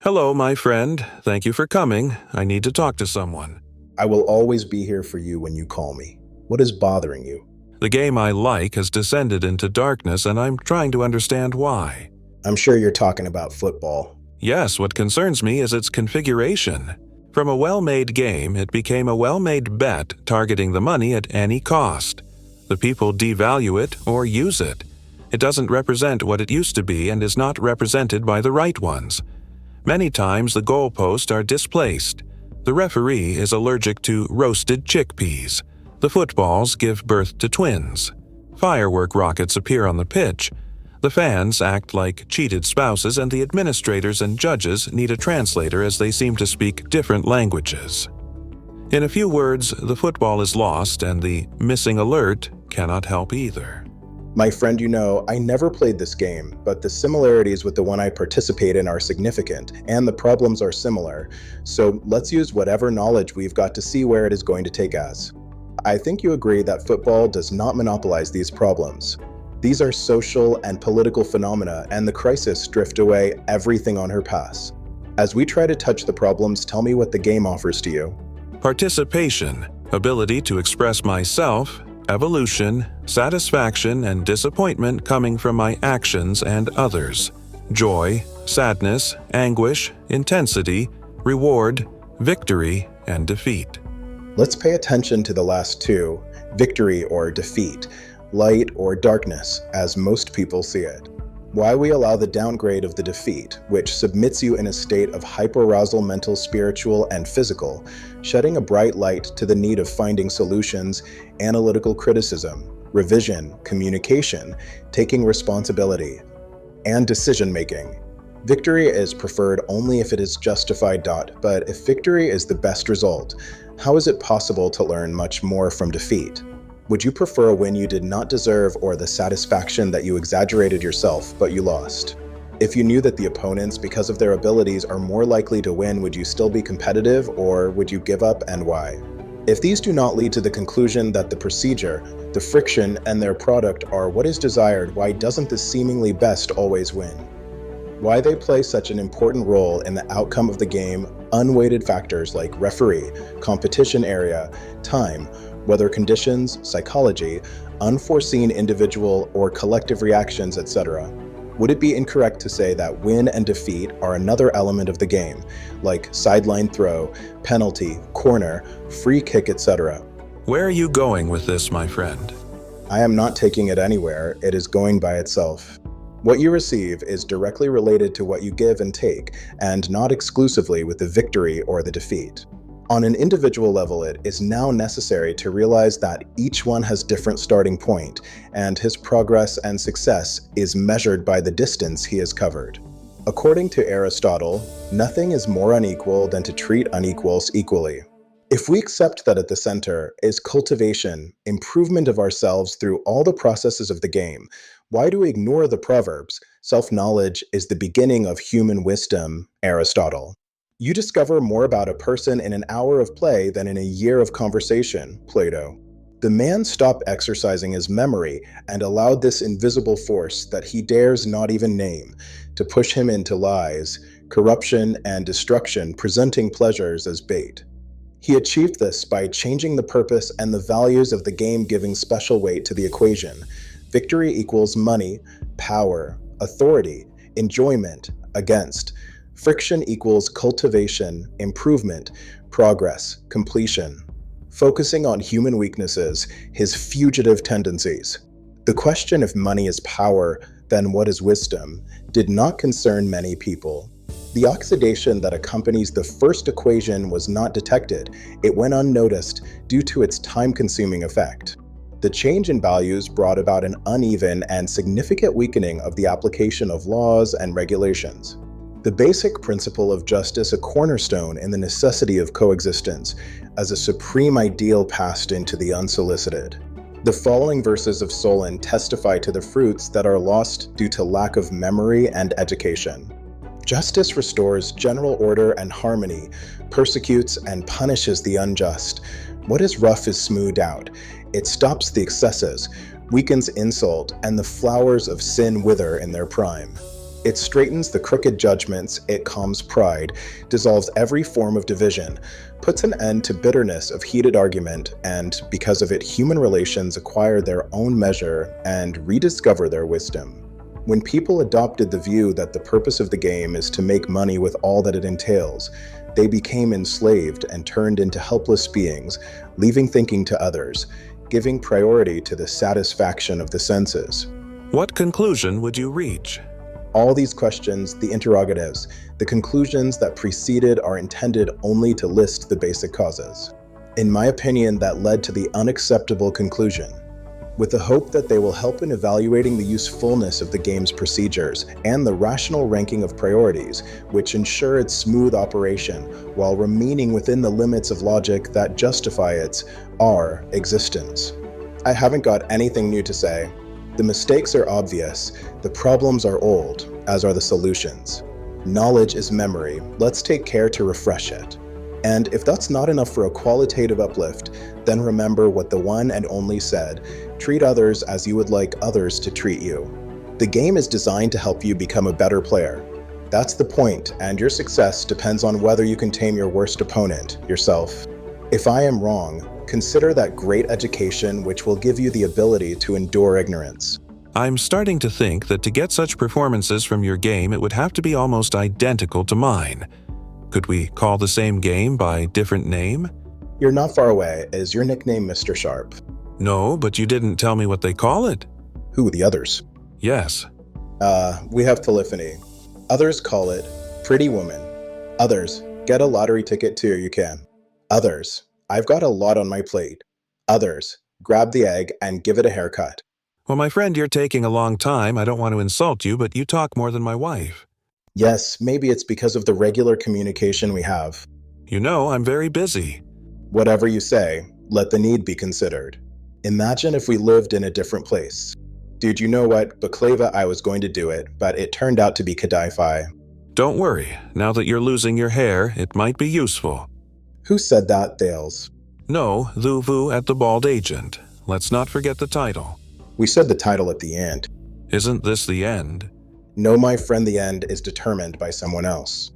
Hello, my friend. Thank you for coming. I need to talk to someone. I will always be here for you when you call me. What is bothering you? The game I like has descended into darkness, and I'm trying to understand why. I'm sure you're talking about football. Yes, what concerns me is its configuration. From a well-made game, it became a well-made bet targeting the money at any cost. The people devalue it or use it. It doesn't represent what it used to be and is not represented by the right ones. Many times the goalposts are displaced. The referee is allergic to roasted chickpeas. The footballs give birth to twins. Firework rockets appear on the pitch. The fans act like cheated spouses, and the administrators and judges need a translator as they seem to speak different languages. In a few words, the football is lost, and the missing alert cannot help either. My friend, I never played this game, but the similarities with the one I participate in are significant, and the problems are similar. So let's use whatever knowledge we've got to see where it is going to take us. I think you agree that football does not monopolize these problems. These are social and political phenomena, and the crisis drift away everything on her path. As we try to touch the problems, tell me what the game offers to you. Participation, ability to express myself, evolution, satisfaction, and disappointment coming from my actions and others. Joy, sadness, anguish, intensity, reward, victory, and defeat. Let's pay attention to the last two, victory or defeat, light or darkness, as most people see it. Why we allow the downgrade of the defeat, which submits you in a state of hyperarousal mental, spiritual, and physical, shedding a bright light to the need of finding solutions, analytical criticism, revision, communication, taking responsibility, and decision-making. Victory is preferred only if it is justified. But if victory is the best result, how is it possible to learn much more from defeat? Would you prefer a win you did not deserve, or the satisfaction that you exaggerated yourself but you lost? If you knew that the opponents, because of their abilities, are more likely to win, would you still be competitive, or would you give up, and why? If these do not lead to the conclusion that the procedure, the friction, and their product are what is desired, why doesn't the seemingly best always win? Why they play such an important role in the outcome of the game, unweighted factors like referee, competition area, time, weather conditions, psychology, unforeseen individual or collective reactions, etc. Would it be incorrect to say that win and defeat are another element of the game, like sideline throw, penalty, corner, free kick, etc.? Where are you going with this, my friend? I am not taking it anywhere. It is going by itself. What you receive is directly related to what you give and take, and not exclusively with the victory or the defeat. On an individual level, it is now necessary to realize that each one has different starting point, and his progress and success is measured by the distance he has covered. According to Aristotle, nothing is more unequal than to treat unequals equally. If we accept that at the center is cultivation, improvement of ourselves through all the processes of the game, why do we ignore the proverbs, self-knowledge is the beginning of human wisdom, Aristotle? You discover more about a person in an hour of play than in a year of conversation, Plato. The man stopped exercising his memory and allowed this invisible force that he dares not even name to push him into lies, corruption, and destruction, presenting pleasures as bait. He achieved this by changing the purpose and the values of the game, giving special weight to the equation. Victory equals money, power, authority, enjoyment, against. Friction equals cultivation, improvement, progress, completion. Focusing on human weaknesses, his fugitive tendencies. The question if money is power, then what is wisdom, did not concern many people. The oxidation that accompanies the first equation was not detected. It went unnoticed due to its time-consuming effect. The change in values brought about an uneven and significant weakening of the application of laws and regulations. The basic principle of justice, a cornerstone in the necessity of coexistence, as a supreme ideal passed into the unsolicited. The following verses of Solon testify to the fruits that are lost due to lack of memory and education. Justice restores general order and harmony, persecutes and punishes the unjust. What is rough is smoothed out. It stops the excesses, weakens insult, and the flowers of sin wither in their prime. It straightens the crooked judgments, it calms pride, dissolves every form of division, puts an end to bitterness of heated argument, and because of it, human relations acquire their own measure and rediscover their wisdom. When people adopted the view that the purpose of the game is to make money with all that it entails, they became enslaved and turned into helpless beings, leaving thinking to others, giving priority to the satisfaction of the senses. What conclusion would you reach? All these questions, the interrogatives, the conclusions that preceded are intended only to list the basic causes. In my opinion, that led to the unacceptable conclusion, with the hope that they will help in evaluating the usefulness of the game's procedures and the rational ranking of priorities, which ensure its smooth operation while remaining within the limits of logic that justify its our existence. I haven't got anything new to say. The mistakes are obvious, the problems are old, as are the solutions. Knowledge is memory, let's take care to refresh it. And if that's not enough for a qualitative uplift, then remember what the one and only said, treat others as you would like others to treat you. The game is designed to help you become a better player. That's the point, and your success depends on whether you can tame your worst opponent, yourself. If I am wrong, consider that great education which will give you the ability to endure ignorance. I'm starting to think that to get such performances from your game, it would have to be almost identical to mine. Could we call the same game by different name? You're not far away. Is your nickname Mr. Sharp? No, but you didn't tell me what they call it. Who, the others? Yes. We have telephony. Others call it Pretty Woman. Others, get a lottery ticket too, you can. Others, I've got a lot on my plate. Others, grab the egg and give it a haircut. Well, my friend, you're taking a long time. I don't want to insult you, but you talk more than my wife. Yes, maybe it's because of the regular communication we have. You know, I'm very busy. Whatever you say, let the need be considered. Imagine if we lived in a different place. Dude, you know what? Baklava, I was going to do it, but it turned out to be Kadai-Fi. Don't worry. Now that you're losing your hair, it might be useful. Who said that, Thales? No, Luvu at the Bald Agent. Let's not forget the title. We said the title at the end. Isn't this the end? No, my friend, the end is determined by someone else.